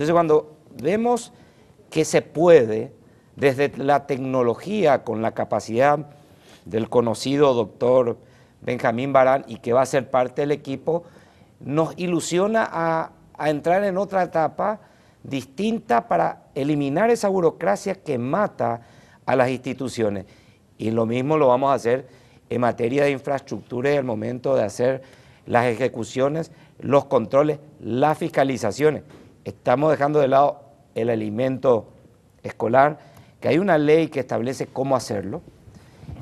Entonces, cuando vemos que se puede, desde la tecnología, con la capacidad del conocido doctor Benjamín Barán, y que va a ser parte del equipo, nos ilusiona a entrar en otra etapa distinta para eliminar esa burocracia que mata a las instituciones. Y lo mismo lo vamos a hacer en materia de infraestructura y al momento de hacer las ejecuciones, los controles, las fiscalizaciones. Estamos dejando de lado el alimento escolar, que hay una ley que establece cómo hacerlo,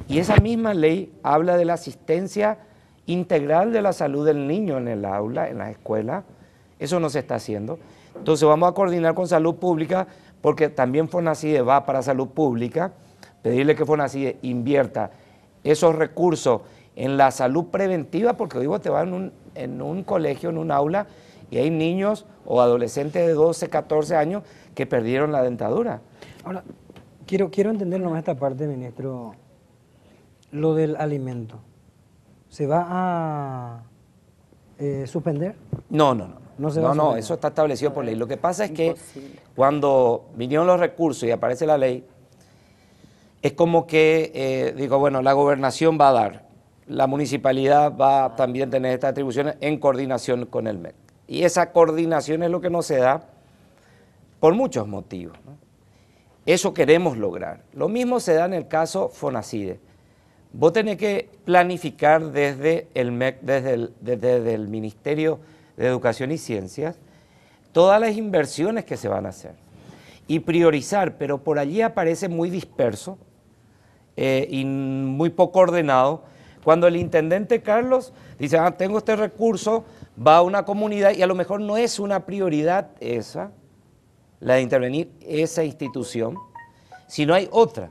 y esa misma ley habla de la asistencia integral de la salud del niño en el aula, en las escuelas. Eso no se está haciendo. Entonces vamos a coordinar con Salud Pública, porque también FONACIDE va para Salud Pública, pedirle que FONACIDE invierta esos recursos en la salud preventiva, porque hoy vos te vas en un colegio, en un aula, y hay niños o adolescentes de 12, 14 años que perdieron la dentadura. Ahora, quiero entender nomás esta parte, ministro, lo del alimento. ¿Se va a suspender? No, eso está establecido por ley. Lo que pasa es que cuando vinieron los recursos y aparece la ley, es como que, bueno, la gobernación va a dar, la municipalidad va a también tener estas atribuciones en coordinación con el MEC. Y esa coordinación es lo que no se da por muchos motivos, ¿no? Eso queremos lograr. Lo mismo se da en el caso FONACIDE. Vos tenés que planificar desde el MEC, desde el Ministerio de Educación y Ciencias, todas las inversiones que se van a hacer y priorizar, pero por allí aparece muy disperso y muy poco ordenado. Cuando el intendente Carlos dice, tengo este recurso, va a una comunidad y a lo mejor no es una prioridad esa, la de intervenir esa institución, sino hay otra.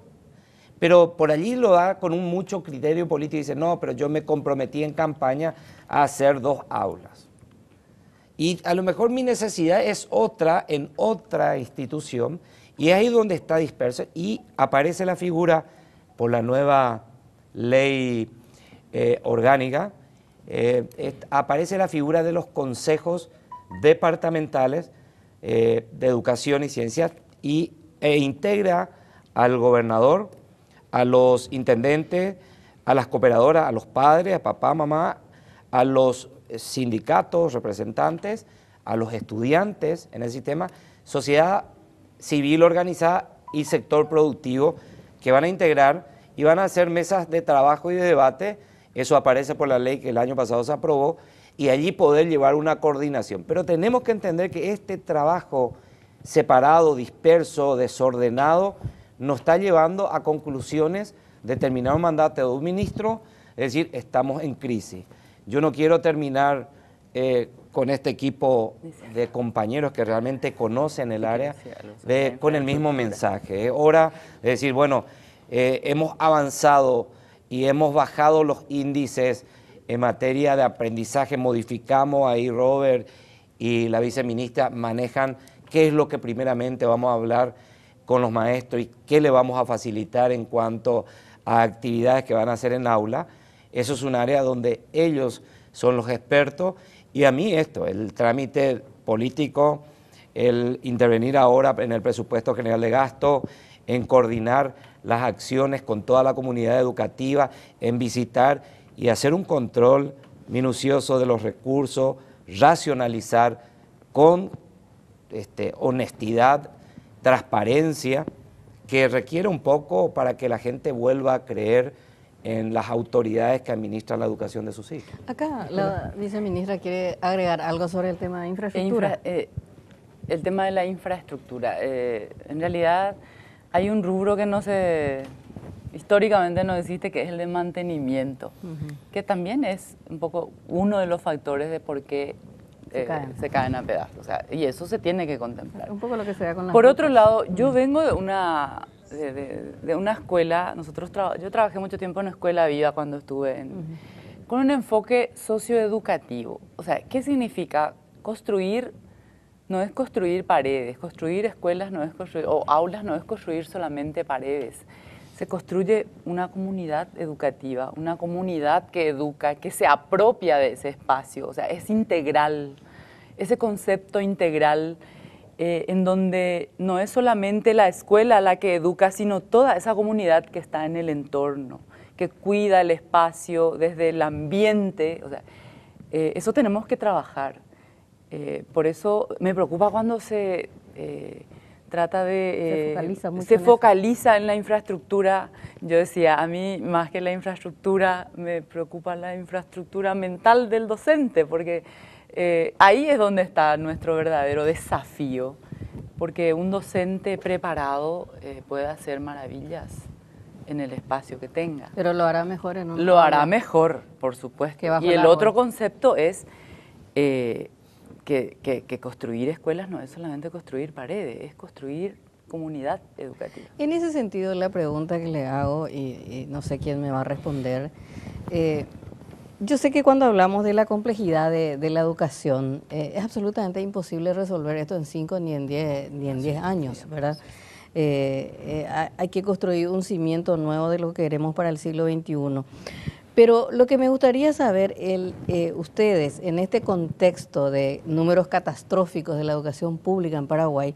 Pero por allí lo da con mucho criterio político y dice, no, pero yo me comprometí en campaña a hacer 2 aulas. Y a lo mejor mi necesidad es otra en otra institución, y es ahí donde está disperso, y aparece la figura por la nueva ley orgánica, aparece la figura de los consejos departamentales de educación y ciencias, e integra al gobernador, a los intendentes, a las cooperadoras, a los padres, a papá, mamá, a los sindicatos, representantes, a los estudiantes en el sistema, sociedad civil organizada y sector productivo, que van a integrar y van a hacer mesas de trabajo y de debate. Eso aparece por la ley que el año pasado se aprobó, y allí poder llevar una coordinación. Pero tenemos que entender que este trabajo separado, disperso, desordenado, nos está llevando a conclusiones de terminar un mandato de un ministro, es decir, estamos en crisis. Yo no quiero terminar con este equipo de compañeros que realmente conocen el área con el mismo mensaje. Es hora de decir, bueno, hemos avanzado y hemos bajado los índices en materia de aprendizaje, modificamos, ahí Robert y la viceministra manejan qué es lo que primeramente vamos a hablar con los maestros y qué le vamos a facilitar en cuanto a actividades que van a hacer en aula. Eso es un área donde ellos son los expertos, y a mí el trámite político, el intervenir ahora en el presupuesto general de gasto, en coordinar las acciones con toda la comunidad educativa, en visitar y hacer un control minucioso de los recursos, racionalizar con honestidad, transparencia, que requiere un poco para que la gente vuelva a creer en las autoridades que administran la educación de sus hijos. Acá la viceministra quiere agregar algo sobre el tema de infraestructura. El tema de la infraestructura. En realidad hay un rubro que históricamente no existe, que es el de mantenimiento, que también es un poco uno de los factores de por qué se caen a pedazos. O sea, y eso se tiene que contemplar. Un poco lo que se da con las Por otro lado, yo vengo de una escuela, yo trabajé mucho tiempo en una escuela viva cuando estuve con un enfoque socioeducativo. O sea, ¿qué significa construir? No es construir paredes, construir escuelas no es construir, o aulas no es construir solamente paredes. Se construye una comunidad educativa, una comunidad que educa, que se apropia de ese espacio, o sea, es integral, ese concepto integral en donde no es solamente la escuela la que educa, sino toda esa comunidad que está en el entorno, que cuida el espacio desde el ambiente. O sea, eso tenemos que trabajar. Por eso me preocupa cuando se trata de... se focaliza en la infraestructura. Yo decía, a mí más que la infraestructura, me preocupa la infraestructura mental del docente, porque ahí es donde está nuestro verdadero desafío, porque un docente preparado puede hacer maravillas en el espacio que tenga. Pero lo hará mejor en un... Lo hará mejor, por supuesto. Y el otro concepto es que construir escuelas no es solamente construir paredes, es construir comunidad educativa. En ese sentido, la pregunta que le hago, y no sé quién me va a responder, yo sé que cuando hablamos de la complejidad de la educación, es absolutamente imposible resolver esto en 5 ni en 10 años, ¿verdad? Hay que construir un cimiento nuevo de lo que queremos para el siglo XXI. Pero lo que me gustaría saber, ustedes, en este contexto de números catastróficos de la educación pública en Paraguay,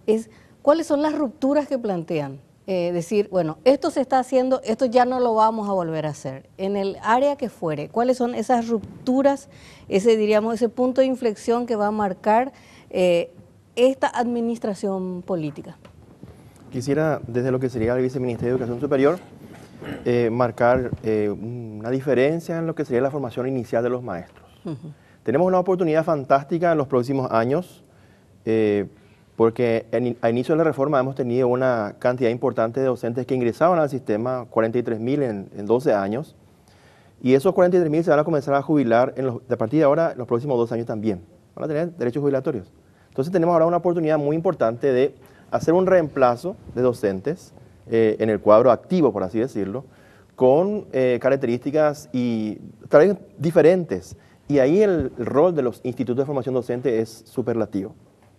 es cuáles son las rupturas que plantean. Decir, bueno, esto se está haciendo, esto ya no lo vamos a volver a hacer. En el área que fuere, ¿cuáles son esas rupturas, ese punto de inflexión que va a marcar esta administración política? Quisiera, desde lo que sería el Viceministerio de Educación Superior, marcar una diferencia en lo que sería la formación inicial de los maestros. Tenemos una oportunidad fantástica en los próximos años, porque a inicio de la reforma hemos tenido una cantidad importante de docentes que ingresaban al sistema, 43.000 en 12 años, y esos 43.000 se van a comenzar a jubilar a partir de ahora en los próximos 2 años también. Van a tener derechos jubilatorios. Entonces tenemos ahora una oportunidad muy importante de hacer un reemplazo de docentes en el cuadro activo, por así decirlo, con características y tal vez diferentes. Y ahí el rol de los institutos de formación docente es superlativo.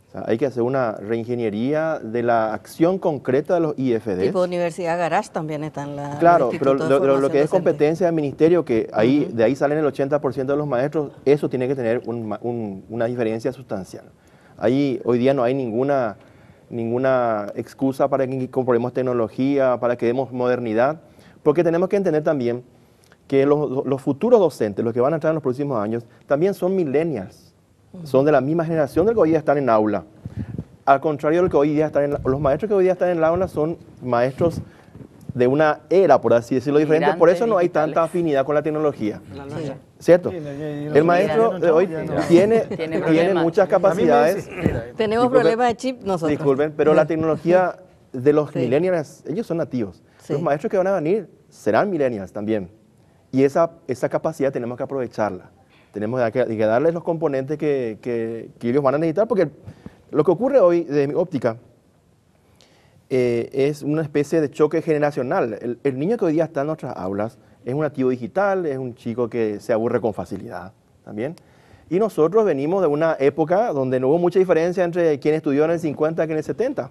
O sea, hay que hacer una reingeniería de la acción concreta de los IFDs. Tipo Universidad Garage también está en la... Claro, pero lo que es competencia del ministerio, que ahí, de ahí salen el 80% de los maestros, eso tiene que tener una diferencia sustancial. Ahí hoy día no hay ninguna excusa para que compremos tecnología, para que demos modernidad, porque tenemos que entender también que los futuros docentes, los que van a entrar en los próximos años, también son millennials, son de la misma generación del que hoy día están en aula. Al contrario de lo que hoy día están los maestros que hoy día están en el aula son maestros de una era, por así decirlo, diferente, por eso no hay tanta afinidad con la tecnología. ¿Cierto? El maestro de hoy tiene muchas capacidades. Tenemos problemas de chip nosotros. Disculpen, pero la tecnología de los millennials, ellos son nativos. Los maestros que van a venir serán millennials también. Y esa capacidad tenemos que aprovecharla. Tenemos que darles los componentes que ellos van a necesitar, porque lo que ocurre hoy, desde mi óptica, es una especie de choque generacional. El niño que hoy día está en nuestras aulas es un nativo digital, es un chico que se aburre con facilidad también. Y nosotros venimos de una época donde no hubo mucha diferencia entre quien estudió en el 50 y en el 70.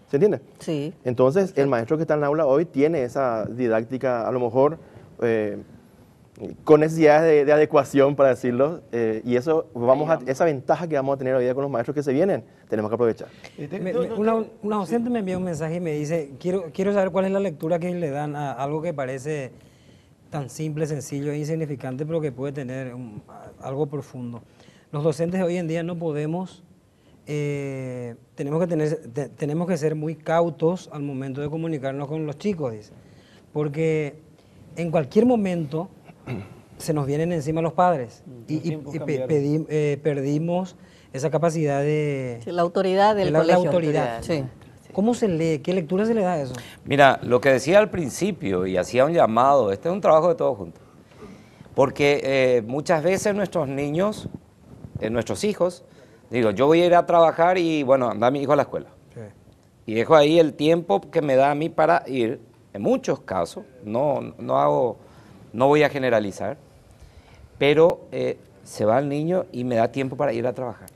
¿Se entiende? Sí. Entonces, el maestro que está en el aula hoy tiene esa didáctica, a lo mejor, con necesidades de adecuación, para decirlo, y eso esa ventaja que vamos a tener hoy día con los maestros que se vienen, tenemos que aprovechar. Una docente me envía un mensaje y me dice, quiero saber cuál es la lectura que le dan a algo que parece tan simple, sencillo e insignificante, pero que puede tener algo profundo. Los docentes de hoy en día no podemos, tenemos que ser muy cautos al momento de comunicarnos con los chicos, dice, porque en cualquier momento se nos vienen encima los padres y perdimos esa capacidad de... La autoridad del colegio. La autoridad. Sí. ¿Cómo se lee? ¿Qué lectura se le da a eso? Mira, lo que decía al principio y hacía un llamado, este es un trabajo de todos juntos, porque muchas veces nuestros niños, nuestros hijos, digo, yo voy a ir a trabajar y bueno, anda mi hijo a la escuela. Sí. Y dejo ahí el tiempo que me da a mí para ir, en muchos casos, no voy a generalizar, pero se va el niño y me da tiempo para ir a trabajar.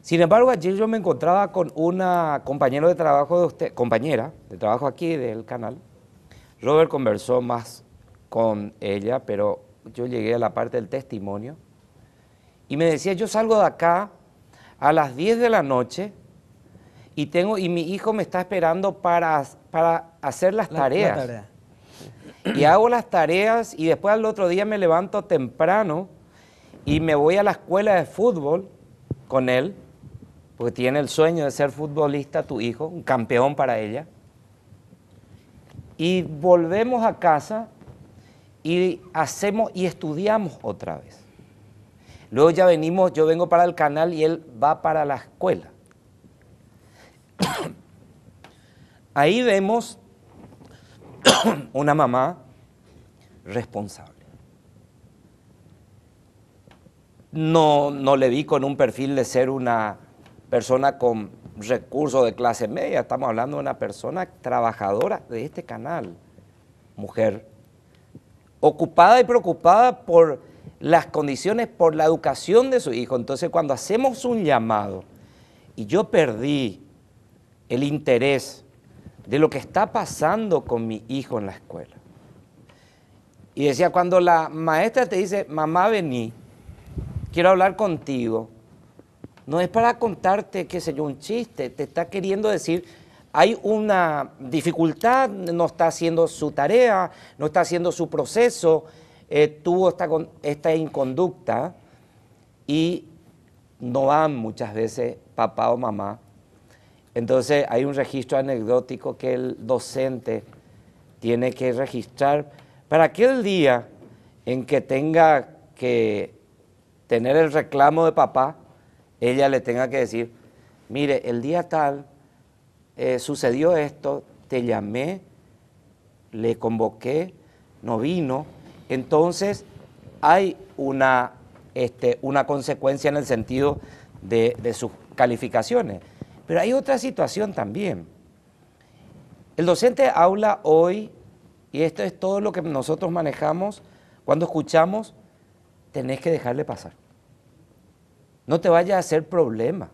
Sin embargo, ayer yo me encontraba con una compañera de trabajo compañera de trabajo aquí del canal. Robert conversó más con ella, pero yo llegué a la parte del testimonio y me decía, yo salgo de acá a las 10 de la noche y mi hijo me está esperando para hacer las tareas. La tarea. Y hago las tareas y después al otro día me levanto temprano y me voy a la escuela de fútbol con él, porque tiene el sueño de ser futbolista tu hijo, un campeón para ella. Y volvemos a casa y estudiamos otra vez. Luego ya yo vengo para el canal y él va para la escuela. Ahí vemos una mamá responsable. No le vi con un perfil de ser una persona con recursos de clase media, estamos hablando de una persona trabajadora de este canal, mujer, ocupada y preocupada por las condiciones, por la educación de su hijo. Entonces, cuando hacemos un llamado y yo perdí el interés de lo que está pasando con mi hijo en la escuela. Y decía, cuando la maestra te dice, mamá, vení, quiero hablar contigo, no es para contarte, qué sé yo, un chiste, te está queriendo decir, hay una dificultad, no está haciendo su tarea, no está haciendo su proceso, tuvo esta inconducta y no van muchas veces papá o mamá. Entonces hay un registro anecdótico que el docente tiene que registrar para aquel día en que tenga que tener el reclamo de papá, ella le tenga que decir, mire, el día tal sucedió esto, te llamé, le convoqué, no vino, entonces hay una consecuencia en el sentido de sus calificaciones. Pero hay otra situación también. El docente habla hoy, y esto es todo lo que nosotros manejamos, cuando escuchamos, tenés que dejarle pasar. No te vayas a hacer problema.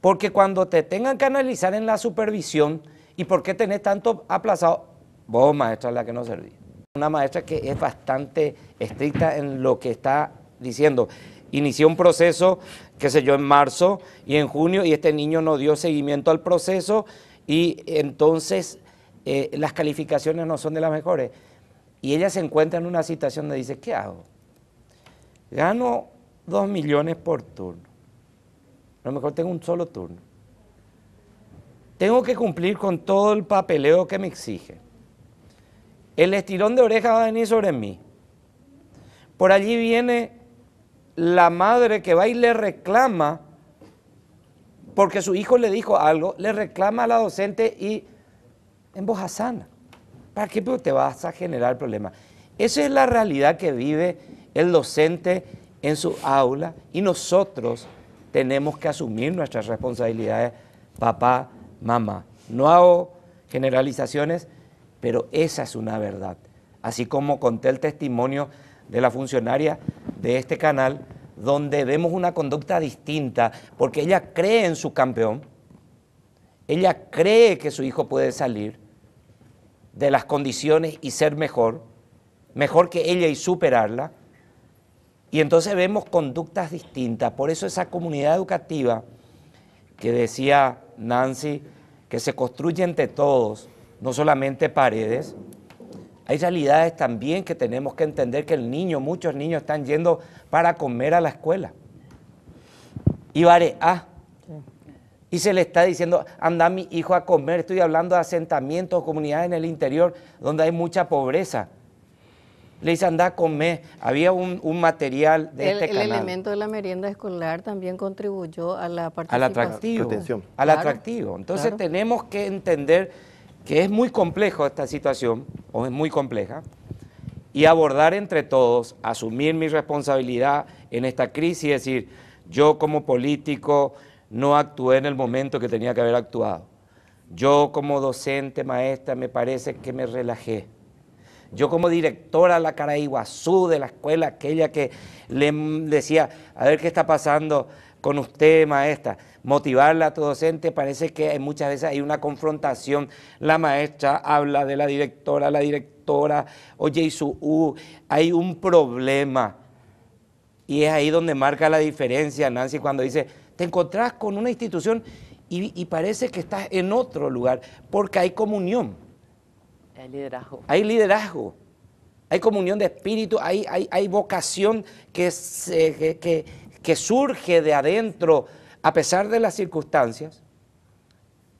Porque cuando te tengan que analizar en la supervisión, ¿y por qué tenés tanto aplazado? Vos, maestra, la que no servís. Una maestra que es bastante estricta en lo que está diciendo. Inició un proceso, qué sé yo, en marzo y en junio, y este niño no dio seguimiento al proceso, y entonces las calificaciones no son de las mejores. Y ella se encuentra en una situación donde dice, ¿qué hago? Gano 2 millones por turno. A lo mejor tengo un solo turno. Tengo que cumplir con todo el papeleo que me exige. El estirón de oreja va a venir sobre mí. Por allí viene la madre que va y le reclama, porque su hijo le dijo algo, le reclama a la docente y en voz sana. ¿Para qué te vas a generar problemas? Esa es la realidad que vive el docente en su aula y nosotros tenemos que asumir nuestras responsabilidades, papá, mamá. No hago generalizaciones, pero esa es una verdad. Así como conté el testimonio de la funcionaria de este canal, donde vemos una conducta distinta, porque ella cree en su campeón, ella cree que su hijo puede salir de las condiciones y ser mejor que ella y superarla, y entonces vemos conductas distintas. Por eso esa comunidad educativa que decía Nancy, que se construye entre todos, no solamente paredes, hay realidades también que tenemos que entender que muchos niños están yendo para comer a la escuela. Y y se le está diciendo, anda mi hijo a comer. Estoy hablando de asentamientos, comunidades en el interior donde hay mucha pobreza. Le dice, anda a comer. Había un material de este canal. El elemento de la merienda escolar también contribuyó a la participación. Al atractivo. Entonces tenemos que entender que es muy complejo esta situación, o es muy compleja, y abordar entre todos, asumir mi responsabilidad en esta crisis, y decir, yo como político no actué en el momento que tenía que haber actuado. Yo como docente, maestra, me parece que me relajé. Yo como directora la Caraiguazú de la escuela, aquella que le decía, a ver qué está pasando con usted, maestra, motivarla a tu docente, parece que muchas veces hay una confrontación. La maestra habla de la directora, oye, hay un problema. Y es ahí donde marca la diferencia, Nancy, cuando dice, te encontrás con una institución y parece que estás en otro lugar, porque hay comunión. Hay liderazgo. Hay liderazgo, hay comunión de espíritu, hay vocación que surge de adentro a pesar de las circunstancias,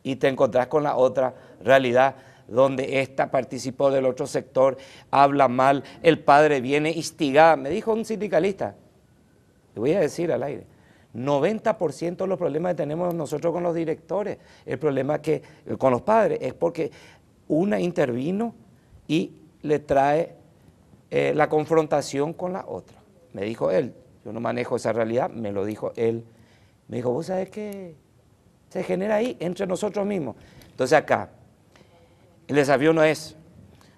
y te encontrás con la otra realidad donde esta participó del otro sector, habla mal, el padre viene instigada. Me dijo un sindicalista, le voy a decir al aire, 90% de los problemas que tenemos nosotros con los directores, el problema que con los padres, es porque una intervino y le trae la confrontación con la otra. Me dijo él, yo no manejo esa realidad, me lo dijo él. Me dijo, ¿vos sabés qué se genera ahí entre nosotros mismos? Entonces acá, el desafío no es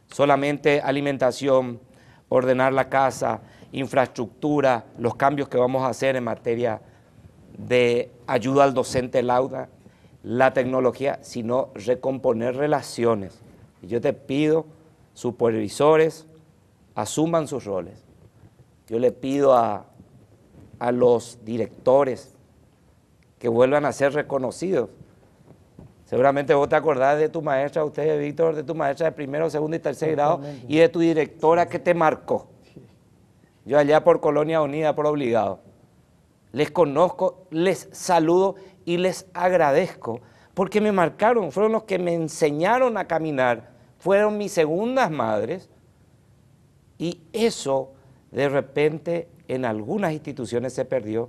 solamente alimentación, ordenar la casa, infraestructura, los cambios que vamos a hacer en materia de ayuda al docente lauda, la tecnología, sino recomponer relaciones. Y yo te pido, supervisores, asuman sus roles. Yo le pido a los directores que vuelvan a ser reconocidos. Seguramente vos te acordás de tu maestra, usted, Víctor, de tu maestra de primero, segundo y tercer grado, y de tu directora que te marcó. Yo allá por Colonia Unida, por obligado. Les conozco, les saludo y les agradezco porque me marcaron, fueron los que me enseñaron a caminar, fueron mis segundas madres, y eso de repente en algunas instituciones se perdió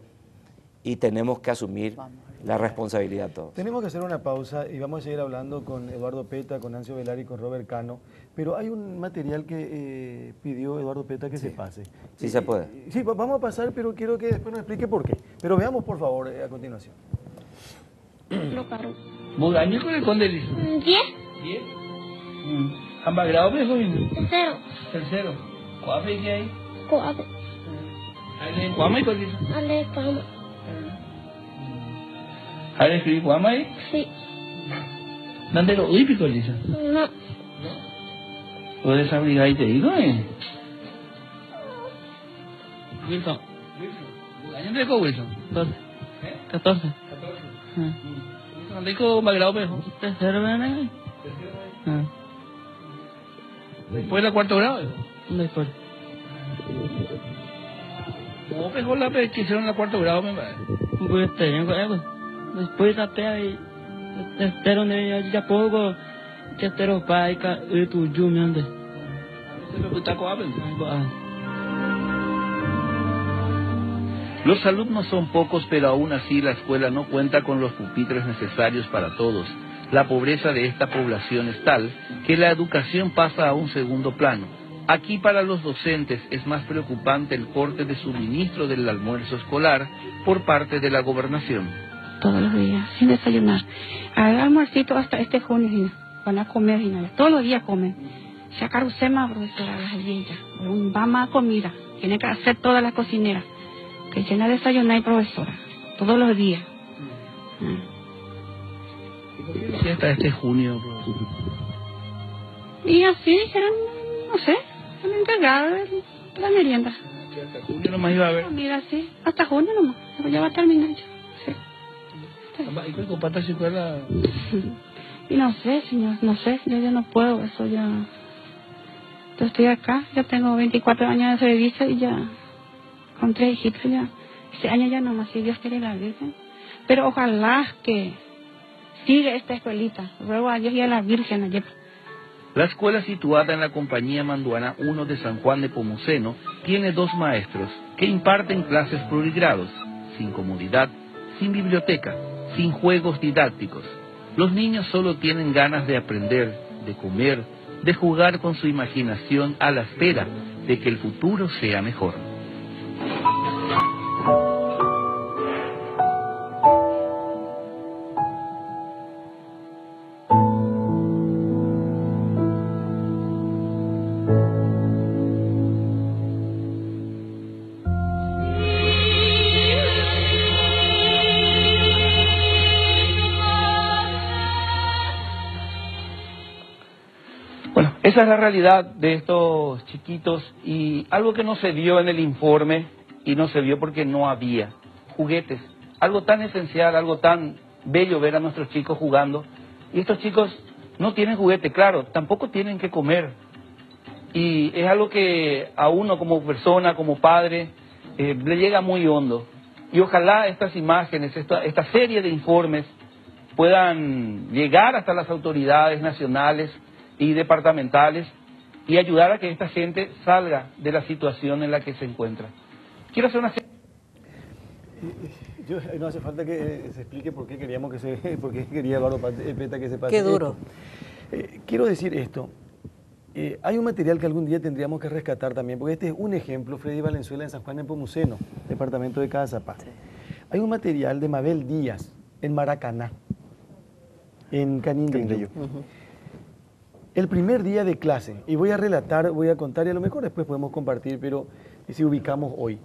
y tenemos que asumir la responsabilidad todos. Tenemos que hacer una pausa y vamos a seguir hablando con Eduardo Peta, con Nancio Velar y con Robert Cano, pero hay un material que pidió Eduardo Peta que se pase. Sí se puede. Sí, vamos a pasar, pero quiero que después nos explique por qué. Pero veamos, por favor, a continuación. Lo paro. ¿Vos años con el conde? 10. 10. ¿Han grado pues, joven? Tercero. Tercero. ¿Cuál es que hay? 4. ¿Cuál es que Ale, cama. ¿Has escrito cuál es? Sí. ¿Dónde lo hípico, Lisa? No. ¿Puedes abrigar y te digo, Wilson. ¿Años de co, Wilson? 12. 14. 14. ¿Dónde dijo Magrado Pejo? Tercero, ¿verdad? ¿Después de cuarto grado? Después. ¿Cómo pegó la que hicieron en el cuarto grado, me parece? Pues después tapé y tercero ne ya poco tercero paika tu yumiande. Los alumnos son pocos, pero aún así la escuela no cuenta con los pupitres necesarios para todos. La pobreza de esta población es tal que la educación pasa a un segundo plano. Aquí para los docentes es más preocupante el corte de suministro del almuerzo escolar por parte de la gobernación. Todos los días, sin desayunar. Al almuercito hasta este junio, van a comer, todos los días comen. Sacar usted más, profesora, las galletas. Va más comida. Tiene que hacer todas las cocineras. Que llena de desayunar y profesora. Todos los días. ¿Y hasta este junio, profesora? Y así dijeron, no sé, se me encargaron de la merienda. ¿Hasta junio nomás iba a haber? Mira, sí, hasta junio nomás. Ya va a terminar ya. ¿Y qué comparte si fuera? Y no sé, señor, no sé, yo ya no puedo, eso ya. Yo estoy acá, ya tengo 24 años de servicio y ya, con 3 hijitos ya. Este año ya nomás, si Dios quiere la Virgen. Pero ojalá que siga esta escuelita, ruego a Dios y a la Virgen allí. La escuela situada en la Compañía Manduana 1 de San Juan de Pomuceno tiene 2 maestros que imparten clases plurigrados, sin comodidad, sin biblioteca, sin juegos didácticos. Los niños solo tienen ganas de aprender, de comer, de jugar con su imaginación a la espera de que el futuro sea mejor. Esa es la realidad de estos chiquitos y algo que no se dio en el informe y no se vio porque no había juguetes. Algo tan esencial, algo tan bello ver a nuestros chicos jugando. Y estos chicos no tienen juguete, claro, tampoco tienen que comer. Y es algo que a uno como persona, como padre, le llega muy hondo. Y ojalá estas imágenes, esta serie de informes puedan llegar hasta las autoridades nacionales y departamentales y ayudar a que esta gente salga de la situación en la que se encuentra. Quiero hacer una... No hace falta que se explique por qué queríamos por qué quería Eduardo Peta que se pase. Qué duro. Quiero decir esto. Hay un material que algún día tendríamos que rescatar también, porque este es un ejemplo, Freddy Valenzuela, en San Juan de Nepomuceno, departamento de Cazapá. Sí. Hay un material de Mabel Díaz, en Maracaná, en Canindeyú. El primer día de clase, y voy a relatar, voy a contar, y a lo mejor después podemos compartir, pero si ubicamos hoy.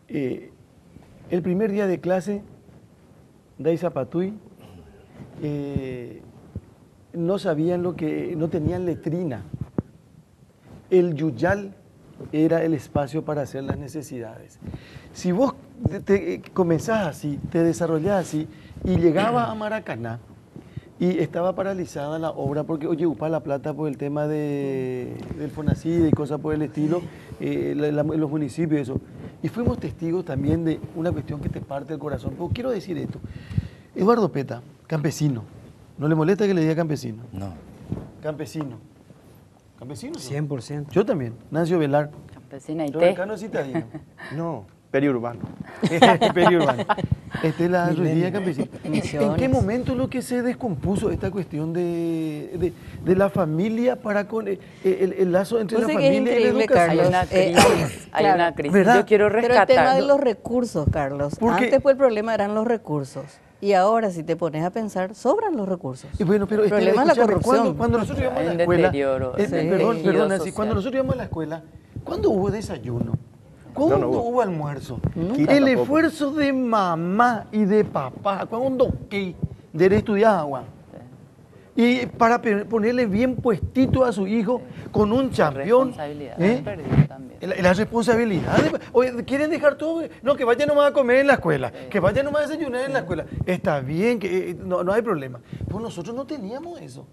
El primer día de clase, Day Zapatuy, no sabían no tenían letrina. El yuyal era el espacio para hacer las necesidades. Si vos comenzás así, te desarrollás así, y llegaba a Maracaná, y estaba paralizada la obra porque, oye, upa la plata por el tema del Fonacide y cosas por el estilo, los municipios y eso. Y fuimos testigos también de una cuestión que te parte el corazón. Pero quiero decir esto. Eduardo Peta, campesino. ¿No le molesta que le diga campesino? No. Campesino. ¿Campesino? 100%. Yo también. Nancio Velar. Campesina y Yo té. acá no citadino. No, periurbano. Periurbano. La Ruidía campesina. Misiones. ¿En qué momento es lo que se descompuso esta cuestión de la familia para con el lazo entre la familia y la educación? Carlos. Hay una crisis. ¿verdad? Yo quiero rescatar. Pero el tema de los recursos, Carlos. Porque Antes pues el problema eran los recursos. Y ahora, si te pones a pensar, sobran los recursos. Y bueno, pero el problema es la corrupción. Cuando nosotros íbamos a la escuela, perdón, Nancy, cuando nosotros íbamos a la escuela, ¿cuándo hubo desayuno? ¿Cuándo hubo almuerzo? El esfuerzo de mamá y de papá, cuando de estudiar agua. Y para ponerle bien puestito a su hijo con un champión. La responsabilidad. Oye, ¿quieren dejar todo? No, que vayan nomás a comer en la escuela, que vayan nomás a desayunar en la escuela. Está bien, que no hay problema. Pues nosotros no teníamos eso.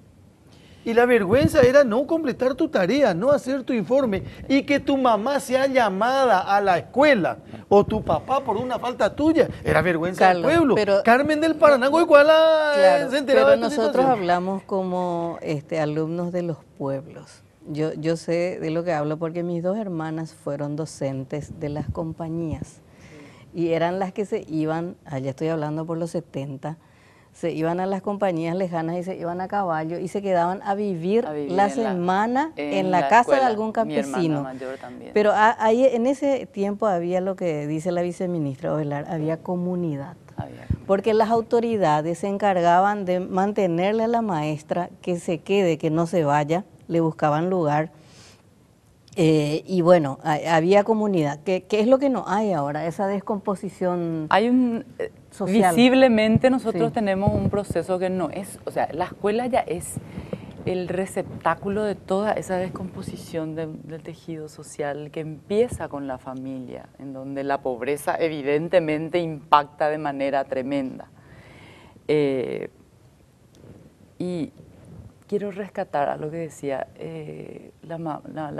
Y la vergüenza era no completar tu tarea, no hacer tu informe y que tu mamá sea llamada a la escuela o tu papá por una falta tuya. Era vergüenza del pueblo. Pero, Carmen del Paranango igual se enteraba pero de esta nosotros situación. hablamos como alumnos de los pueblos. Yo sé de lo que hablo porque mis dos hermanas fueron docentes de las compañías y eran las que se iban, allá estoy hablando por los 70, se iban a las compañías lejanas y se iban a caballo y se quedaban a vivir la semana en la casa escuela, de algún campesino. Mi hermana mayor también. Pero ahí en ese tiempo había lo que dice la viceministra Ovelar, había comunidad. Porque las autoridades se encargaban de mantenerle a la maestra que se quede, que no se vaya, le buscaban lugar. Y bueno, había comunidad. ¿Qué es lo que no hay ahora? Esa descomposición social. Visiblemente nosotros tenemos un proceso que no es, o sea, la escuela ya es el receptáculo de toda esa descomposición del tejido social que empieza con la familia, en donde la pobreza evidentemente impacta de manera tremenda. Y quiero rescatar a lo que decía la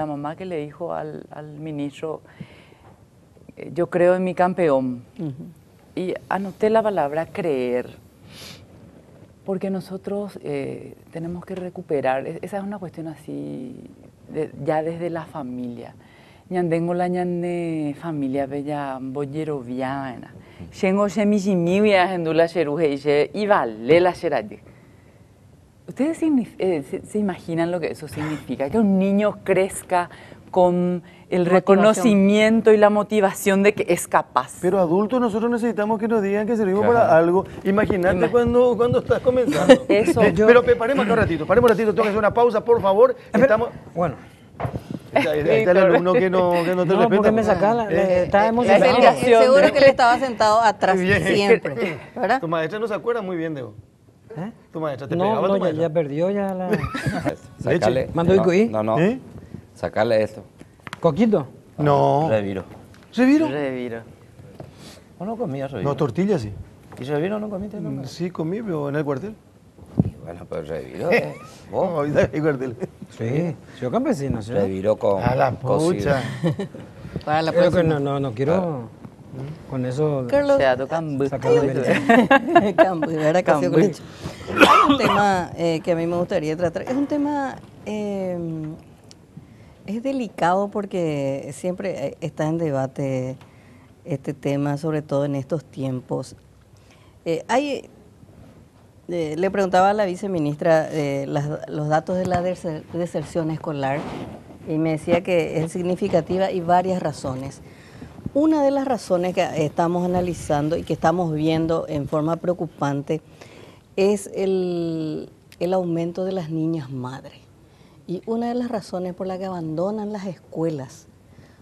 mamá que le dijo al ministro, yo creo en mi campeón. Y anoté la palabra creer, porque nosotros tenemos que recuperar, esa es una cuestión así, ya desde la familia. Ñandengo la ñane familia bella bollero viana. Shengo shemishimi ya hendula sheruje y vale la sheraye. ¿Ustedes se imaginan lo que eso significa? Que un niño crezca con el reconocimiento y la motivación de que es capaz. Pero adultos nosotros necesitamos que nos digan que servimos para algo. Imagínate cuando estás comenzando. Eso. Pero paremos un ratito, tengo que hacer una pausa, por favor. Estamos... Bueno. Ahí está el alumno que no te respeta. Porque me saca está emocionado. Seguro que le estaba sentado atrás siempre, ¿verdad? Tu maestra no se acuerda muy bien de vos. Tu maestra te pegaba. No, ya perdió ya la... Sácale. ¿Mandó Icuí? No. Sácale esto. ¿Coquito? No. Reviro. ¿Reviro? Reviro. ¿O no comías reviro? No, tortilla sí. ¿Y reviro no comiste nunca? Sí, comí, pero en el cuartel. Bueno, pues reviro. ¿Vos? No, en el cuartel. Sí, yo campesino, ¿sí? Reviro con A la cocido. pucha. Para la Creo que próxima. no quiero con eso Carlos, Se tu cambu. sacarme leche. Cambu, era casi Cambu. con leche. Hay un tema que a mí me gustaría tratar. Es un tema, es delicado porque siempre está en debate este tema, sobre todo en estos tiempos. Le preguntaba a la viceministra los datos de la deserción escolar y me decía que es significativa y varias razones. Una de las razones que estamos analizando y que estamos viendo en forma preocupante es el aumento de las niñas madres. Y una de las razones por las que abandonan las escuelas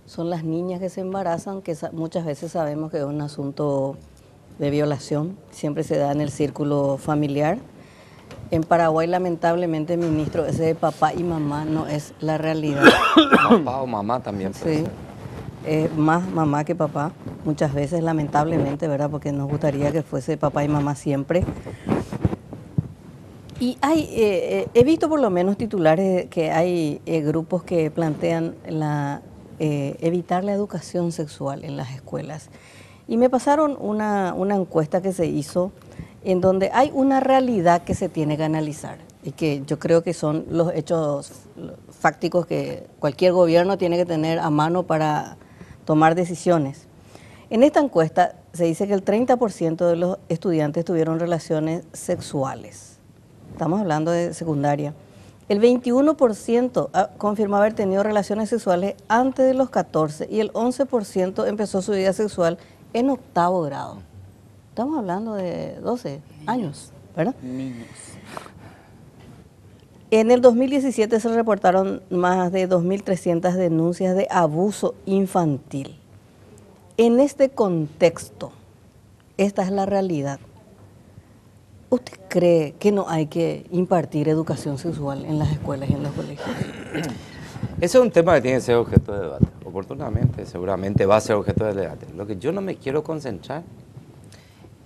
son las niñas que se embarazan, que muchas veces sabemos que es un asunto de violación, siempre se da en el círculo familiar. En Paraguay, lamentablemente, ministro, ese de papá y mamá no es la realidad. Papá o mamá también. Sí, más mamá que papá, muchas veces, lamentablemente, ¿verdad? Porque nos gustaría que fuese papá y mamá siempre. Y he visto por lo menos titulares que hay grupos que plantean evitar la educación sexual en las escuelas. Y me pasaron una encuesta que se hizo en donde hay una realidad que se tiene que analizar y que yo creo que son los hechos fácticos que cualquier gobierno tiene que tener a mano para tomar decisiones. En esta encuesta se dice que el 30% de los estudiantes tuvieron relaciones sexuales. Estamos hablando de secundaria. El 21% confirmó haber tenido relaciones sexuales antes de los 14 y el 11% empezó su vida sexual en 8º grado. Estamos hablando de 12 años, ¿verdad? Niños. En el 2017 se reportaron más de 2.300 denuncias de abuso infantil. En este contexto, esta es la realidad. ¿Usted cree que no hay que impartir educación sexual en las escuelas y en los colegios? Ese es un tema que tiene que ser objeto de debate. Oportunamente, seguramente va a ser objeto de debate. Lo que yo no me quiero concentrar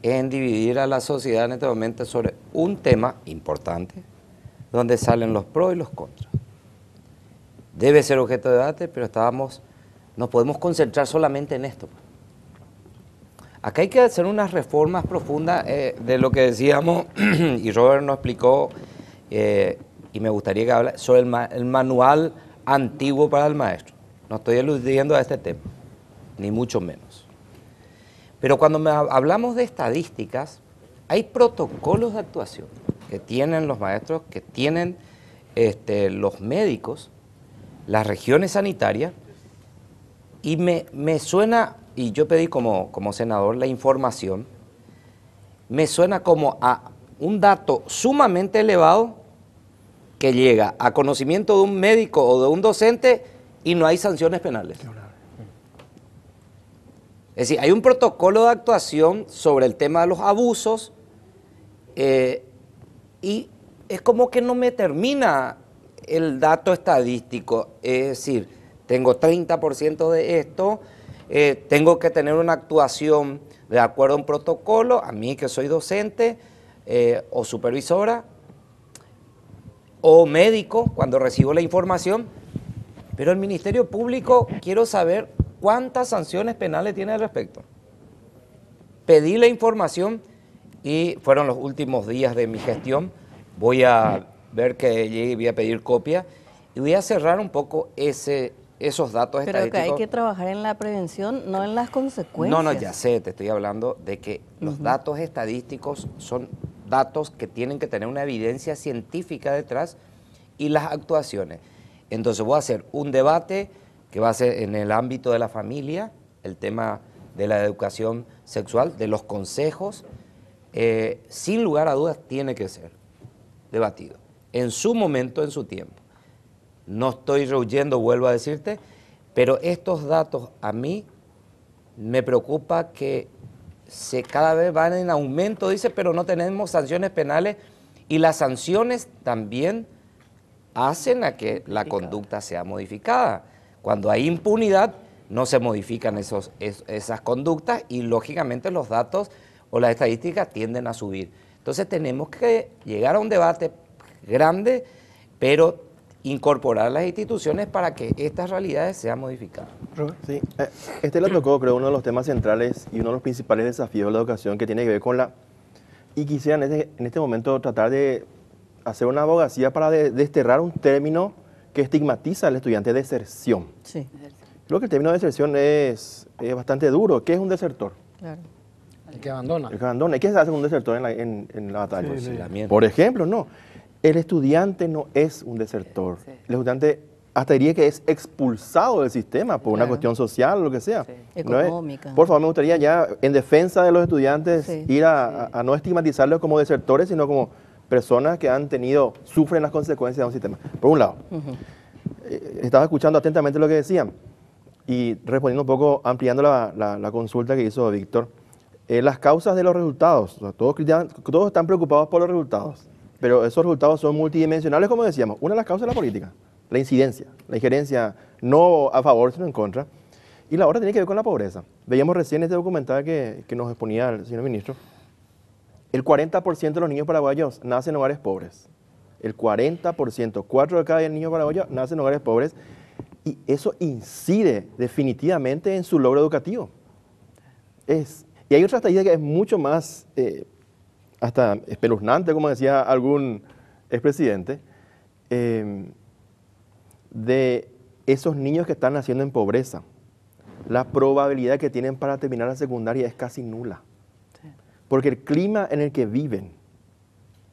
es en dividir a la sociedad en este momento sobre un tema importante, donde salen los pros y los contras. Debe ser objeto de debate, pero nos podemos concentrar solamente en esto. Acá hay que hacer unas reformas profundas de lo que decíamos, y Robert nos explicó, y me gustaría que hable sobre el manual antiguo para el maestro. No estoy eludiendo a este tema, ni mucho menos. Pero cuando hablamos de estadísticas, hay protocolos de actuación que tienen los maestros, que tienen los médicos, las regiones sanitarias, y me suena, y yo pedí como senador la información, me suena como a un dato sumamente elevado que llega a conocimiento de un médico o de un docente y no hay sanciones penales. Es decir, hay un protocolo de actuación sobre el tema de los abusos y es como que no me termina el dato estadístico. Es decir, tengo 30% de esto, tengo que tener una actuación de acuerdo a un protocolo, a mí que soy docente o supervisora o médico cuando recibo la información, pero el Ministerio Público quiero saber cuántas sanciones penales tiene al respecto. Pedí la información y fueron los últimos días de mi gestión, voy a ver que llegue y voy a pedir copia y voy a cerrar un poco esos datos estadísticos. Pero que hay que trabajar en la prevención, no en las consecuencias. No, ya sé, te estoy hablando de que los datos estadísticos son datos que tienen que tener una evidencia científica detrás y las actuaciones. Entonces voy a hacer un debate que va a ser en el ámbito de la familia, el tema de la educación sexual, de los consejos, sin lugar a dudas tiene que ser debatido, en su momento, en su tiempo. No estoy rehuyendo, vuelvo a decirte, pero estos datos a mí me preocupa que cada vez van en aumento, dice, pero no tenemos sanciones penales y las sanciones también hacen a que la conducta sea modificada. Cuando hay impunidad, no se modifican esas conductas y lógicamente los datos o las estadísticas tienden a subir. Entonces tenemos que llegar a un debate grande, pero incorporar las instituciones para que estas realidades sean modificadas. Sí, le tocó, creo, uno de los temas centrales y uno de los principales desafíos de la educación que tiene que ver con la... Y quisiera en este momento tratar de hacer una abogacía para desterrar un término que estigmatiza al estudiante, deserción. Sí. Creo que el término de deserción es bastante duro. ¿Qué es un desertor? Claro. El que abandona. El que abandona. ¿Y qué se hace con un desertor en la batalla? Fusilamiento. Por ejemplo, no. El estudiante no es un desertor. Sí. El estudiante hasta diría que es expulsado del sistema por una Claro. cuestión social o lo que sea. Sí. No es- Económica. por favor, me gustaría ya, en defensa de los estudiantes, Sí. ir a no estigmatizarlos como desertores, sino como personas que sufren las consecuencias de un sistema. Por un lado, estaba escuchando atentamente lo que decían y respondiendo un poco, ampliando la consulta que hizo Víctor. Las causas de los resultados, o sea, todos están preocupados por los resultados, pero esos resultados son multidimensionales, como decíamos. Una de las causas es la política, la incidencia, la injerencia no a favor, sino en contra. Y la otra tiene que ver con la pobreza. Veíamos recién este documental que nos exponía el señor ministro. El 40% de los niños paraguayos nacen en hogares pobres. El 40%, 4 de cada 10 niños paraguayos nacen en hogares pobres. Y eso incide definitivamente en su logro educativo. Y hay otra estadística que es mucho más, hasta espeluznante, como decía algún expresidente, de esos niños que están naciendo en pobreza. La probabilidad que tienen para terminar la secundaria es casi nula. Porque el clima en el que viven,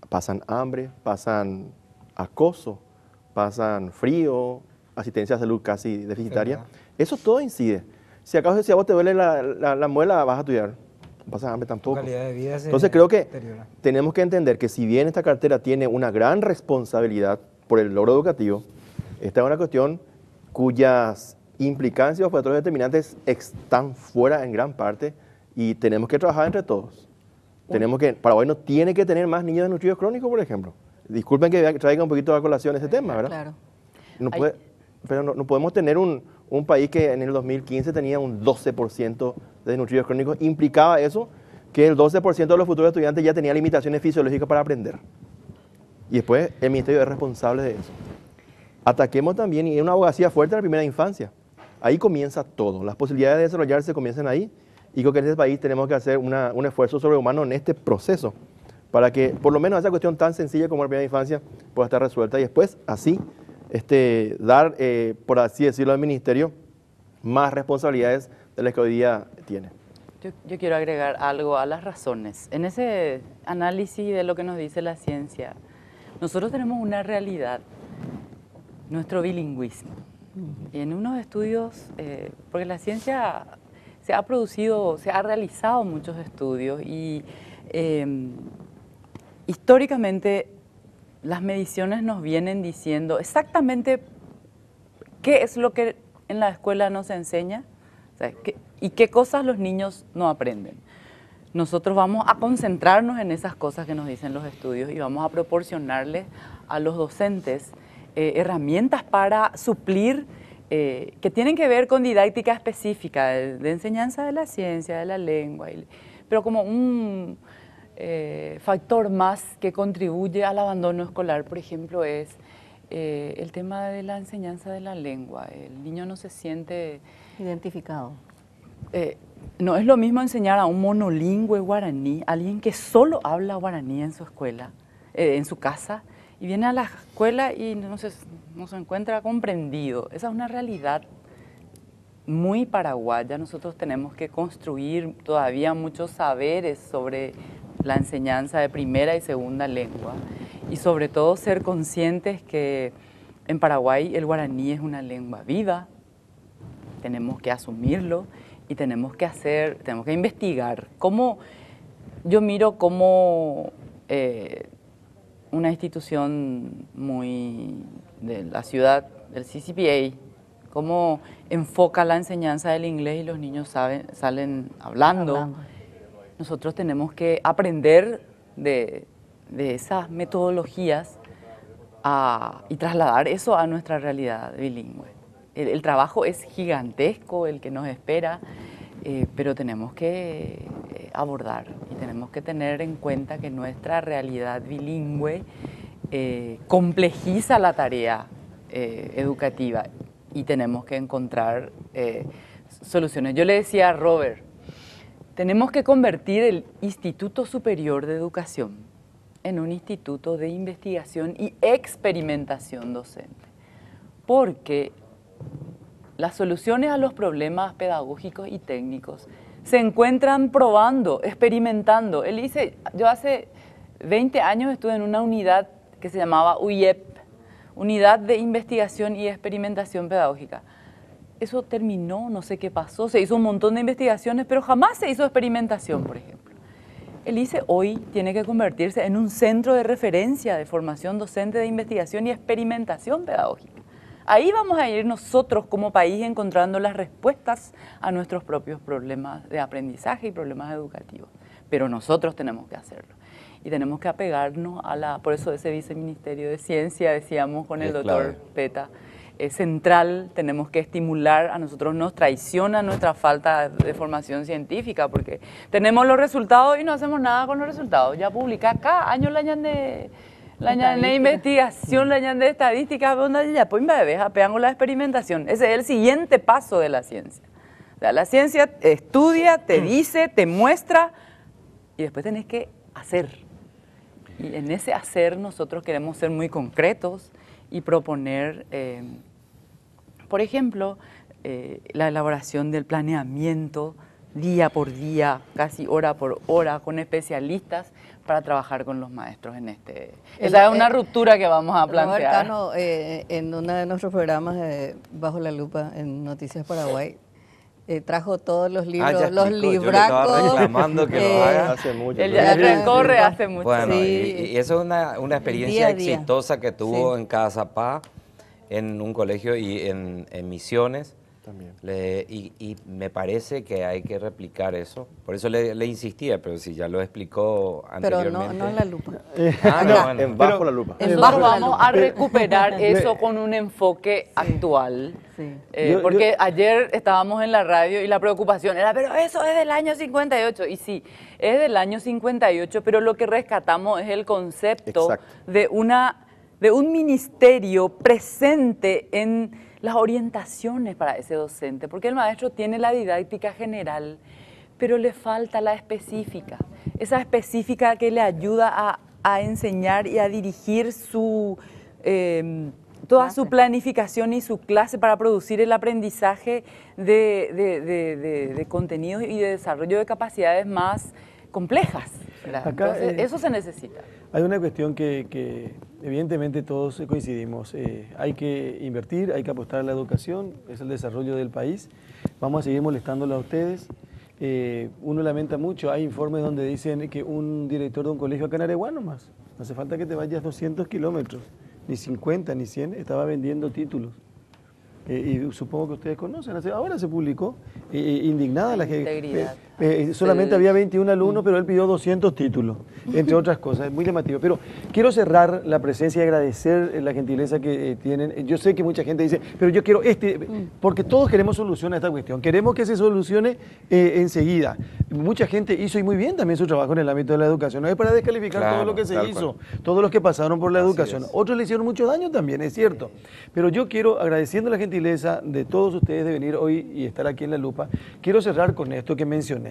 pasan hambre, pasan acoso, pasan frío, asistencia a salud casi deficitaria, eso todo incide. Si acaso si a vos te duele la muela, vas a estudiar, no pasas hambre tampoco. Calidad de vida se Entonces creo que deteriora. tenemos que entender que si bien esta cartera tiene una gran responsabilidad por el logro educativo, esta es una cuestión cuyas implicancias o factores determinantes están fuera en gran parte y tenemos que trabajar entre todos. Paraguay no tiene que tener más niños desnutridos crónicos, por ejemplo. Disculpen que traiga un poquito a colación ese tema, ¿verdad? Claro. Pero no podemos tener un país que en el 2015 tenía un 12% de desnutridos crónicos. Implicaba eso que el 12% de los futuros estudiantes ya tenía limitaciones fisiológicas para aprender. Y después el ministerio es responsable de eso. Ataquemos también, y una abogacía fuerte en la primera infancia. Ahí comienza todo. Las posibilidades de desarrollarse comienzan ahí. Y creo que en este país tenemos que hacer un esfuerzo sobrehumano en este proceso para que por lo menos esa cuestión tan sencilla como la primera infancia pueda estar resuelta y después así dar, por así decirlo, al ministerio más responsabilidades de las que hoy día tiene. Yo quiero agregar algo a las razones. En ese análisis de lo que nos dice la ciencia, nosotros tenemos una realidad, nuestro bilingüismo. Y en unos estudios, porque la ciencia se ha realizado muchos estudios y históricamente las mediciones nos vienen diciendo exactamente qué es lo que en la escuela nos enseña, o sea, y qué cosas los niños no aprenden. Nosotros vamos a concentrarnos en esas cosas que nos dicen los estudios y vamos a proporcionarles a los docentes herramientas para suplir que tienen que ver con didáctica específica, de enseñanza de la ciencia, de la lengua, pero como un factor más que contribuye al abandono escolar, por ejemplo, es el tema de la enseñanza de la lengua. El niño no se siente identificado. No es lo mismo enseñar a un monolingüe guaraní, alguien que solo habla guaraní en su escuela, en su casa, y viene a la escuela y no se encuentra comprendido. Esa es una realidad muy paraguaya. Nosotros tenemos que construir todavía muchos saberes sobre la enseñanza de primera y segunda lengua y sobre todo ser conscientes que en Paraguay el guaraní es una lengua viva. Tenemos que asumirlo y tenemos que investigar. Yo miro cómo una institución muy de la ciudad, del CCPA, cómo enfoca la enseñanza del inglés y los niños salen hablando. Nosotros tenemos que aprender de esas metodologías y trasladar eso a nuestra realidad bilingüe. el trabajo es gigantesco, el que nos espera, pero tenemos que abordar y tenemos que tener en cuenta que nuestra realidad bilingüe complejiza la tarea educativa y tenemos que encontrar soluciones. Yo le decía a Robert, tenemos que convertir el Instituto Superior de Educación en un instituto de investigación y experimentación docente, porque las soluciones a los problemas pedagógicos y técnicos se encuentran probando, experimentando. Él dice, yo hace 20 años estuve en una unidad que se llamaba UIEP, Unidad de Investigación y Experimentación Pedagógica. Eso terminó, no sé qué pasó, se hizo un montón de investigaciones, pero jamás se hizo experimentación, por ejemplo. El ICE hoy tiene que convertirse en un centro de referencia de formación docente, de investigación y experimentación pedagógica. Ahí vamos a ir nosotros como país encontrando las respuestas a nuestros propios problemas de aprendizaje y problemas educativos. Pero nosotros tenemos que hacerlo. Y tenemos que apegarnos a por eso ese viceministerio de Ciencia, decíamos con el doctor Peta, es central, tenemos que estimular, a nosotros nos traiciona nuestra falta de formación científica, porque tenemos los resultados y no hacemos nada con los resultados. Ya publica cada año la investigación, la de estadísticas, donde ya pues apean la experimentación. Ese es el siguiente paso de la ciencia. O sea, la ciencia estudia, te dice, te muestra y después tenés que hacer. Y en ese hacer nosotros queremos ser muy concretos y proponer, por ejemplo, la elaboración del planeamiento día por día, casi hora por hora, con especialistas para trabajar con los maestros en este. Esa es una ruptura que vamos a plantear. Robert Cano, en uno de nuestros programas Bajo la Lupa en Noticias Paraguay, trajo todos los libros, los libracos. Yo le estaba reclamando que lo haga hace mucho. Él ya recorre hace mucho. Bueno, sí. y eso es una experiencia exitosa que tuvo en Cazapá, en un colegio y en Misiones. También. Y me parece que hay que replicar eso. Por eso le insistía, pero si ya lo explicó anteriormente. Pero no en la lupa. En Bajo la Lupa. Nosotros vamos a recuperar eso con un enfoque actual. Sí. Porque ayer estábamos en la radio y la preocupación era, pero eso es del año 58. Y sí, es del año 58, pero lo que rescatamos es el concepto de un ministerio presente en las orientaciones para ese docente, porque el maestro tiene la didáctica general, pero le falta la específica, esa específica que le ayuda a enseñar y a dirigir toda su planificación y su clase para producir el aprendizaje de contenidos y de desarrollo de capacidades más complejas. Acá, entonces, eso se necesita. Hay una cuestión que evidentemente todos coincidimos. Hay que invertir, hay que apostar a la educación, es el desarrollo del país. Vamos a seguir molestándolo a ustedes. Uno lamenta mucho, hay informes donde dicen que un director de un colegio acá en Areguá nomás, no hace falta que te vayas 200 kilómetros, ni 50 ni 100, estaba vendiendo títulos. Y supongo que ustedes conocen, ahora se publicó, indignada la gente. Solamente había 21 alumnos, pero él pidió 200 títulos, entre otras cosas, es muy llamativo. Pero quiero cerrar la presencia y agradecer la gentileza que tienen. Yo sé que mucha gente dice, pero yo quiero porque todos queremos solucionar esta cuestión, queremos que se solucione enseguida. Mucha gente hizo y muy bien también su trabajo en el ámbito de la educación, no es para descalificar todo lo que se hizo, todos los que pasaron por la educación. Otros le hicieron mucho daño también, es cierto. Pero yo quiero, agradeciendo la gentileza de todos ustedes de venir hoy y estar aquí en La Lupa, quiero cerrar con esto que mencioné.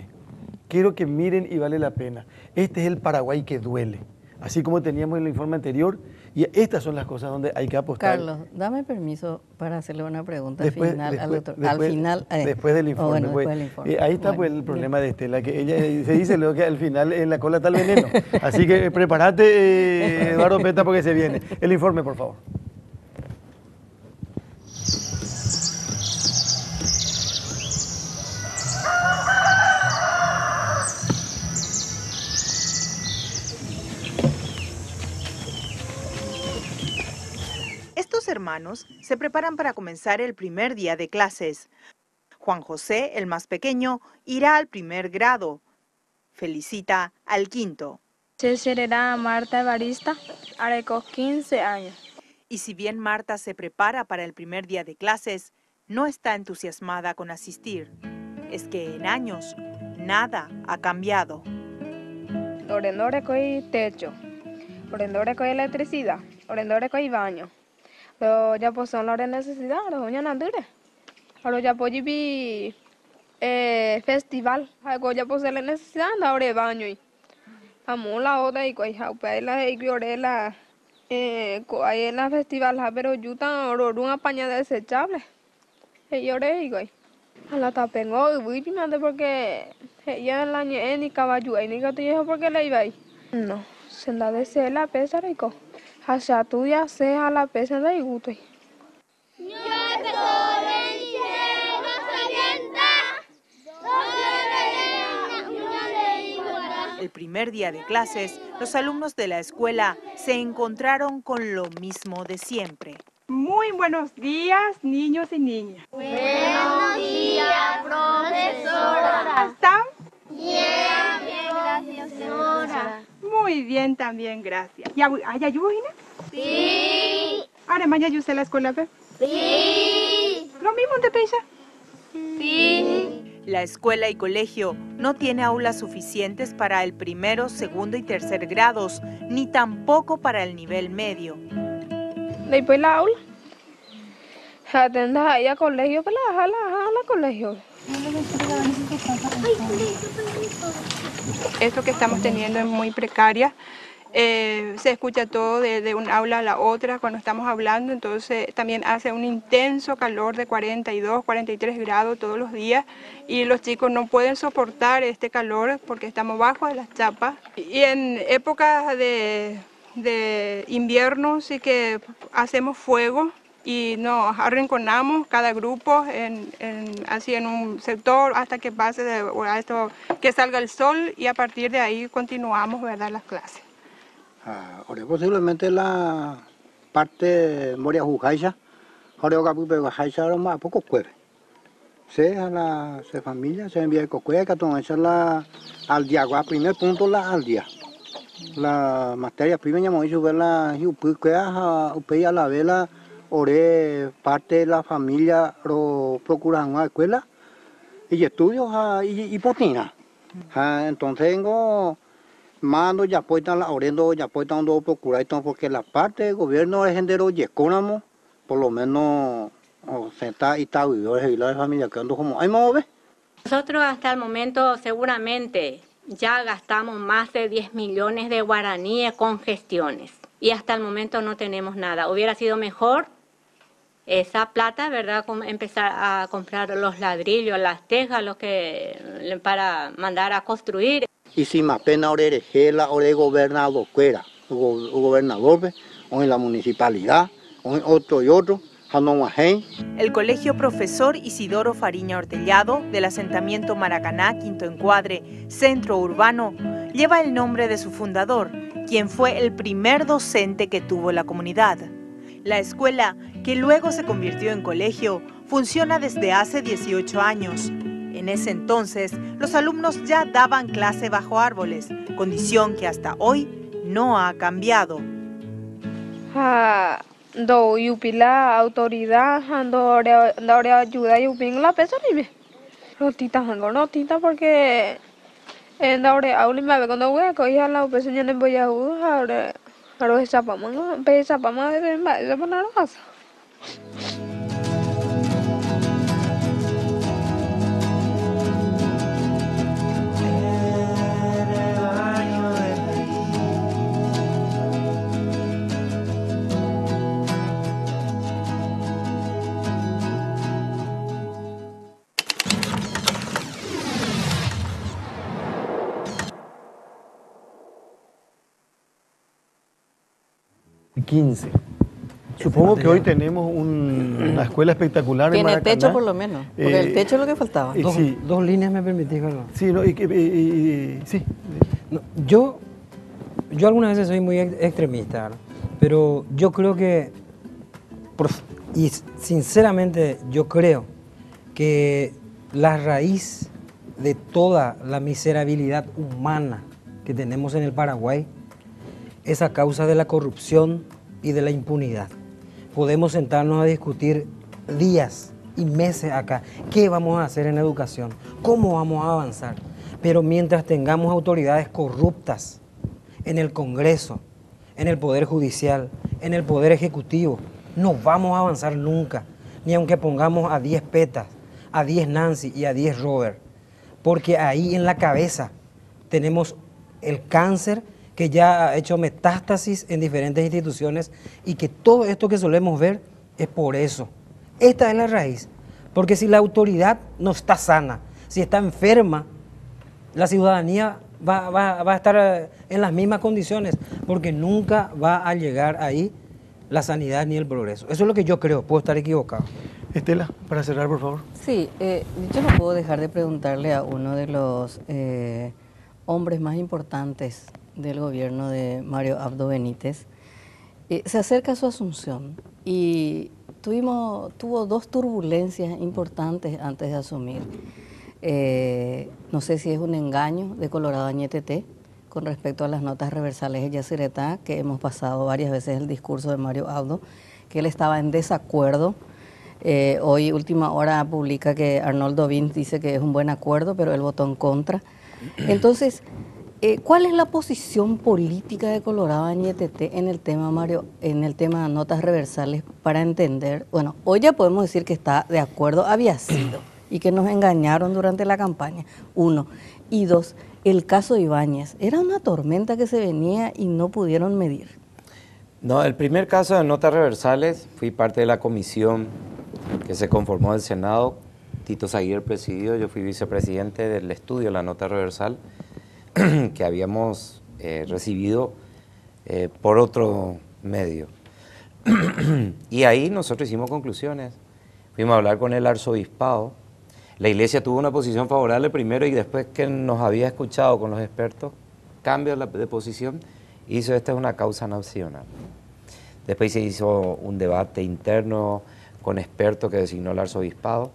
Quiero que miren y vale la pena. Este es el Paraguay que duele. Así como teníamos en el informe anterior, y estas son las cosas donde hay que apostar. Carlos, dame permiso para hacerle una pregunta final al doctor. Después del informe. Después del informe. Ahí está pues el problema de Estela, que ella se dice luego que al final en la cola está el veneno. Así que prepárate, Eduardo Peta, porque se viene. El informe, por favor. Estos hermanos se preparan para comenzar el primer día de clases. Juan José, el más pequeño, irá al primer grado. Felicita al quinto. Se será Marta Evarista, Areco, 15 años. Y si bien Marta se prepara para el primer día de clases, no está entusiasmada con asistir. Es que en años nada ha cambiado. Orendore coi techo, orendore coi electricidad, orendore coi baño. Pero ya pues son las necesidades, los niños no dure. Ahora ya pues vi festival, algo ya pues la necesidad, ahora baño y amo la otra y coi haupa la y la ahí en la festival, pero yo tan una paña desechable. Y ahora y coi. A la tapengo y porque ella la niña ni caballo ni gatillo porque la iba ahí. No, se la desea la pesa rico. Hacia tú ya sea la pesa de gusto. El primer día de clases, los alumnos de la escuela se encontraron con lo mismo de siempre. Muy buenos días, niños y niñas. Buenos días, profesora. ¿Cómo están? Bien, gracias, profesora. Muy bien también, gracias. ¿Ya ayudas? Sí. ¿Ahora mañana usted la escuela, ve? Sí. ¿Lo mismo te pesa? Sí. La escuela y colegio no tiene aulas suficientes para el primero, segundo y tercer grados, ni tampoco para el nivel medio. Después la aula, atendas ahí a colegio, pues la colegio. Esto que estamos teniendo es muy precaria. Se escucha todo de un aula a la otra cuando estamos hablando, entonces también hace un intenso calor de 42, 43 grados todos los días y los chicos no pueden soportar este calor porque estamos bajo de las chapas. Y en épocas de invierno sí que hacemos fuego y nos arrinconamos cada grupo así en un sector hasta que pase que salga el sol y a partir de ahí continuamos, ¿verdad?, las clases. Ahora posiblemente la parte Moria Jujaisa, ahora Gapupe Jujaisa ahora más poco cueve. Se familia se envía el cocué que toma la al día, primer punto la al día. La materia prima ya hemos hecho verla y upea a la vela ore parte de la familia lo procuran una escuela y estudios y potina. Entonces tengo mando ya puestan la orendo ya puestan do procurar porque la parte del gobierno es género y económico por lo menos se está y está viviendo y la familia que ando como ay move. Nosotros hasta el momento seguramente ya gastamos más de 10 millones de guaraníes con gestiones y hasta el momento no tenemos nada. Hubiera sido mejor esa plata, ¿verdad?, empezar a comprar los ladrillos, las tejas, para mandar a construir. Y si más pena ahora elegela, ahora gobernador fuera, gobernador o en la municipalidad, o en otro y otro. El colegio Profesor Isidoro Fariña Ortellado del asentamiento Maracaná, Quinto Encuadre, centro urbano, lleva el nombre de su fundador, quien fue el primer docente que tuvo la comunidad. La escuela, que luego se convirtió en colegio, funciona desde hace 18 años. En ese entonces, los alumnos ya daban clase bajo árboles, condición que hasta hoy no ha cambiado. Do yupila autoridad ando ayuda yupin la pesa ribe. Rotita porque en daure auli me cuando voy a ir la pesa ya no voy a ahora esa pama de esa para casa. Supongo que hoy tenemos una escuela espectacular en Maracaná. Tiene techo por lo menos, porque el techo es lo que faltaba. Dos líneas me permitís, ¿verdad? Sí, sí. No, yo algunas veces soy muy extremista, ¿verdad? Pero yo creo que, y sinceramente yo creo que la raíz de toda la miserabilidad humana que tenemos en el Paraguay es a causa de la corrupción y de la impunidad. Podemos sentarnos a discutir días y meses acá. ¿Qué vamos a hacer en educación? ¿Cómo vamos a avanzar? Pero mientras tengamos autoridades corruptas en el Congreso, en el Poder Judicial, en el Poder Ejecutivo, no vamos a avanzar nunca, ni aunque pongamos a 10 Petas, a 10 Nancy y a 10 Robert, porque ahí en la cabeza tenemos el cáncer que ya ha hecho metástasis en diferentes instituciones y que todo esto que solemos ver es por eso. Esta es la raíz, porque si la autoridad no está sana, si está enferma, la ciudadanía va a estar en las mismas condiciones, porque nunca va a llegar ahí la sanidad ni el progreso. Eso es lo que yo creo, puedo estar equivocado. Estela, para cerrar, por favor. Sí, yo no puedo dejar de preguntarle a uno de los hombres más importantes del gobierno de Mario Abdo Benítez. Se acerca su asunción y tuvo dos turbulencias importantes antes de asumir. No sé si es un engaño de Colorado Añetete con respecto a las notas reversales de Yacyretá, que hemos pasado varias veces el discurso de Mario Abdo, que él estaba en desacuerdo. Hoy, última hora, publica que Arnoldo Vins dice que es un buen acuerdo, pero él votó en contra. Entonces, ¿cuál es la posición política de Colorado Añetete en el tema, Mario, en el tema de notas reversales para entender? Bueno, hoy ya podemos decir que está de acuerdo, había sido, y que nos engañaron durante la campaña, 1. Y 2, el caso Ibáñez, era una tormenta que se venía y no pudieron medir. No, el primer caso de notas reversales, fui parte de la comisión que se conformó del Senado, Tito Zaguier presidió, yo fui vicepresidente del estudio de la nota reversal que habíamos recibido por otro medio. Y ahí nosotros hicimos conclusiones, fuimos a hablar con el arzobispado. La iglesia tuvo una posición favorable primero y después que nos había escuchado con los expertos, cambio de posición, hizo esta es una causa nacional. Después se hizo un debate interno con expertos que designó el arzobispado.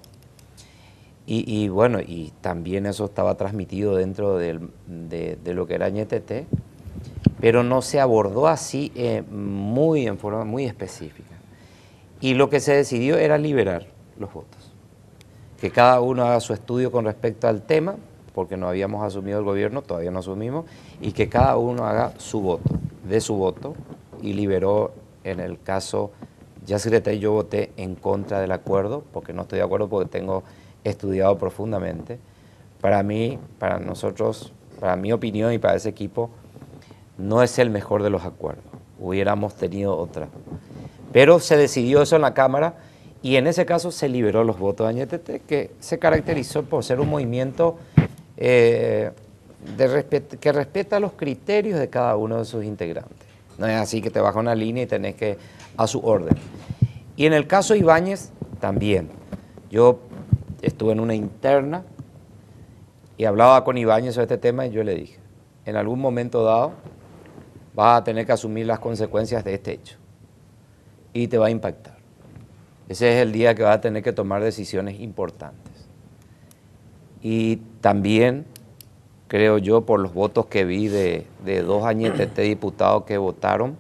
Y bueno, y también eso estaba transmitido dentro de lo que era Añetete, pero no se abordó así en forma muy específica. Y lo que se decidió era liberar los votos. Que cada uno haga su estudio con respecto al tema, porque no habíamos asumido el gobierno, todavía no asumimos, y que cada uno haga su voto, de su voto, y liberó en el caso Yacyretá y yo voté en contra del acuerdo, porque no estoy de acuerdo porque tengo estudiado profundamente. Para mí, para nosotros, para mi opinión y para ese equipo, no es el mejor de los acuerdos. Hubiéramos tenido otra. Pero se decidió eso en la Cámara y en ese caso se liberó los votos de Añetete, que se caracterizó por ser un movimiento que respeta los criterios de cada uno de sus integrantes. No es así que te baja una línea y tenés que a su orden. Y en el caso Ibáñez también. Yo estuve en una interna y hablaba con Ibáñez sobre este tema y yo le dije, en algún momento dado vas a tener que asumir las consecuencias de este hecho y te va a impactar. Ese es el día que vas a tener que tomar decisiones importantes. Y también, creo yo, por los votos que vi de 2 Añetete diputados que votaron,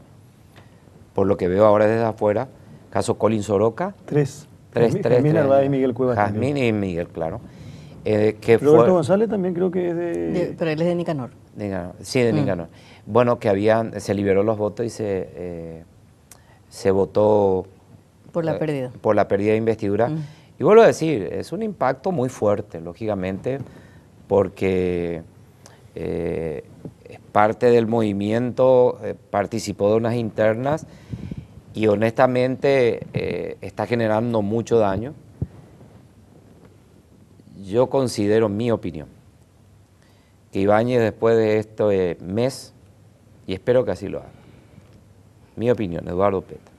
por lo que veo ahora desde afuera, caso Colin Soroka. 3. Jazmín Narváez y Miguel Cuevas. Jazmín y Miguel, claro. Roberto González también creo que es pero él es de Nicanor. Sí, de Nicanor. Bueno, que se liberó los votos y se votó por la pérdida. Por la pérdida de investidura. Y vuelvo a decir, es un impacto muy fuerte, lógicamente, porque es parte del movimiento, participó de unas internas y honestamente está generando mucho daño. Yo considero, mi opinión, que Ibáñez después de este mes, y espero que así lo haga, mi opinión, Eduardo Peta,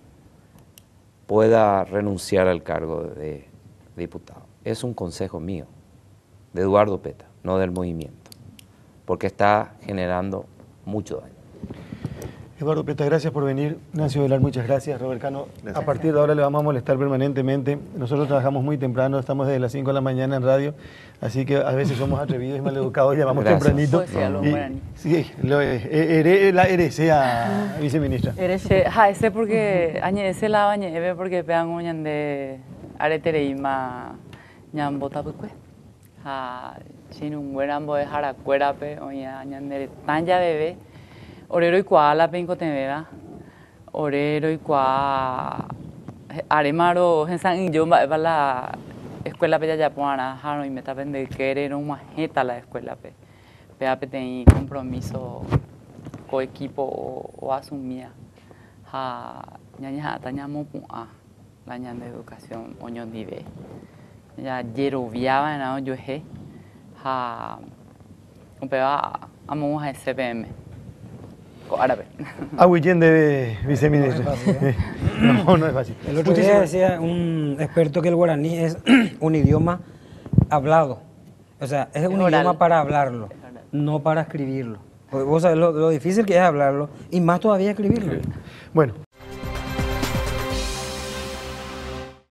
pueda renunciar al cargo de diputado. Es un consejo mío, de Eduardo Peta, no del movimiento, porque está generando mucho daño. Eduardo Peta, gracias por venir. Ignacio Velar, muchas gracias. Robert Cano, gracias. A partir de ahora le vamos a molestar permanentemente. Nosotros trabajamos muy temprano, estamos desde las 5 de la mañana en radio, así que a veces somos atrevidos y maleducados, llamamos tempranito. Sí, la heresea, viceministra. Ese porque ese la bañe porque pegan uñan de aretereima ñambota pukue. Chinunguerambo de jaracuerape, oña ñandere tanya bebé. Orero y cuala penco tenera. Orero y cua aremaro gensan yo va la escuela pe ya puana jaro y meta vende querer una jeta la escuela pe. Peape ten compromiso con equipo o asumía. Ñaña tañamo pua la ñan de educación oñon dive. Ya yeroviaba en yo he un peba amamos a SPM. Árabe. De viceministro. No es fácil. El otro día decía un experto que el guaraní es un idioma hablado. O sea, es un idioma para hablarlo, no para escribirlo. Vos sabés lo difícil que es hablarlo y más todavía escribirlo. Bueno,